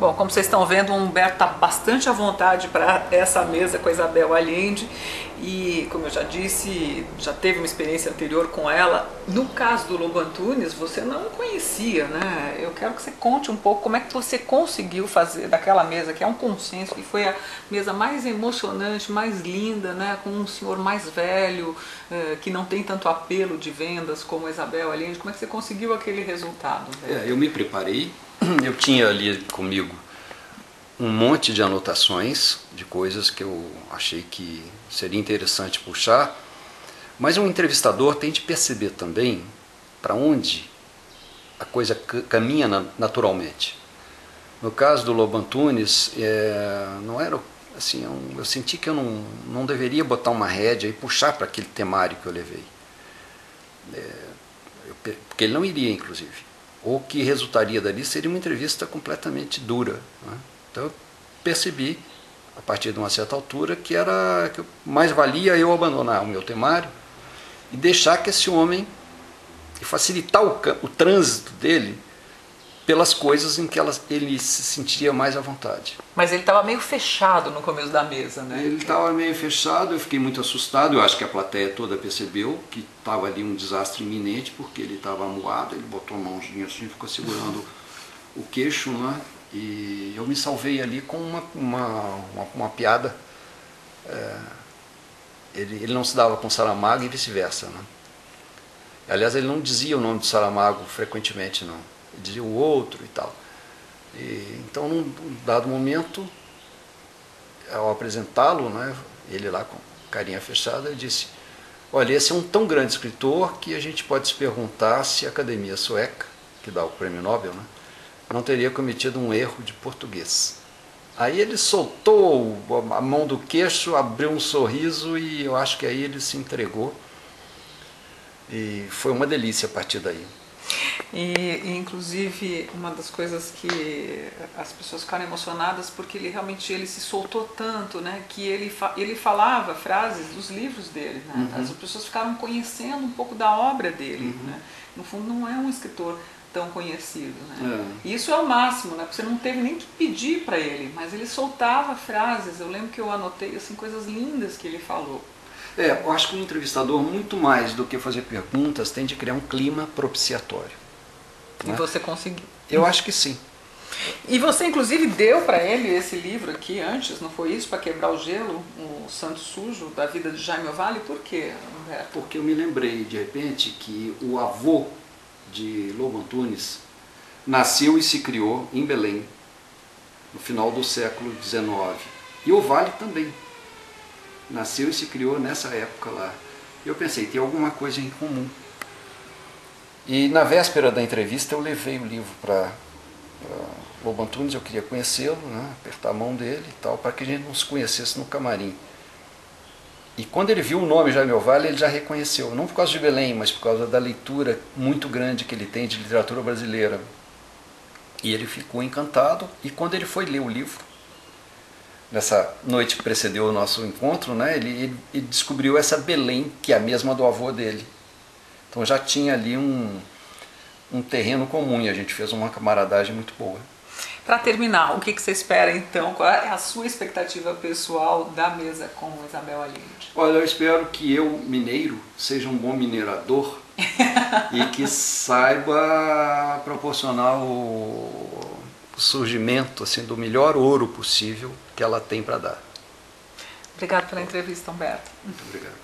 Bom, como vocês estão vendo, o Humberto está bastante à vontade para essa mesa com a Isabel Allende e, como eu já disse, já teve uma experiência anterior com ela. No caso do Lobo Antunes, você não conhecia, né? Eu quero que você conte um pouco como é que você conseguiu fazer daquela mesa, que é um consenso, que foi a mesa mais emocionante, mais linda, né? Com um senhor mais velho, que não tem tanto apelo de vendas como a Isabel Allende. Como é que você conseguiu aquele resultado? Eu me preparei. Eu tinha ali comigo um monte de anotações de coisas que eu achei que seria interessante puxar, mas um entrevistador tem de perceber também para onde a coisa caminha naturalmente. No caso do Lobo Antunes, não era assim, eu senti que eu não deveria botar uma rédea e puxar para aquele temário que eu levei, porque ele não iria, inclusive. O que resultaria dali seria uma entrevista completamente dura, né? Então eu percebi, a partir de uma certa altura, que mais valia eu abandonar o meu temário e deixar que esse homem, e facilitar o trânsito dele pelas coisas em que ele se sentia mais à vontade. Mas ele estava meio fechado no começo da mesa, né? Ele estava meio fechado, eu fiquei muito assustado, eu acho que a plateia toda percebeu que estava ali um desastre iminente, porque ele estava amuado, ele botou a mãozinha assim, ficou segurando o queixo, né? E eu me salvei ali com uma piada. Ele não se dava com Saramago e vice-versa, né? Aliás, ele não dizia o nome de Saramago frequentemente, não. Ele dizia o outro e tal. Então, num dado momento, ao apresentá-lo, né, ele lá com carinha fechada, ele disse: olha, esse é um tão grande escritor que a gente pode se perguntar se a Academia Sueca, que dá o prêmio Nobel, né, não teria cometido um erro de português. Aí ele soltou a mão do queixo, abriu um sorriso e eu acho que aí ele se entregou. E foi uma delícia a partir daí. E inclusive uma das coisas que as pessoas ficaram emocionadas porque ele realmente se soltou tanto, né, que ele falava frases dos livros dele, né? As pessoas ficaram conhecendo um pouco da obra dele, né? No fundo não é um escritor tão conhecido, né? E isso é o máximo, né? Porque você não teve nem que pedir para ele, mas ele soltava frases. Eu lembro que eu anotei assim coisas lindas que ele falou. Eu acho que o entrevistador, muito mais do que fazer perguntas, tem de criar um clima propiciatório. E você conseguiu? Eu acho que sim. E você inclusive deu para ele esse livro aqui antes, não foi isso? Para quebrar o gelo, o Santo Sujo, da vida de Jaime Ovalle. Por quê, Humberto? Porque eu me lembrei, de repente, que o avô de Lobo Antunes nasceu e se criou em Belém, no final do século XIX. E Ovalle também nasceu e se criou nessa época lá. Eu pensei, tem alguma coisa em comum. E na véspera da entrevista eu levei o livro para Lobo Antunes, eu queria conhecê-lo, né, apertar a mão dele e tal, para que a gente não se conhecesse no camarim. E quando ele viu o nome Jaime Ovalle, ele já reconheceu, não por causa de Belém, mas por causa da leitura muito grande que ele tem de literatura brasileira. E ele ficou encantado, e quando ele foi ler o livro, nessa noite que precedeu o nosso encontro, né, ele descobriu essa Belém, que é a mesma do avô dele. Então já tinha ali um terreno comum e a gente fez uma camaradagem muito boa. Para terminar, o que você espera então? Qual é a sua expectativa pessoal da mesa com Isabel Allende? Olha, eu espero que eu, mineiro, seja um bom minerador e que saiba proporcionar o surgimento assim, do melhor ouro possível que ela tem para dar. Obrigado pela entrevista, Humberto. Muito obrigado.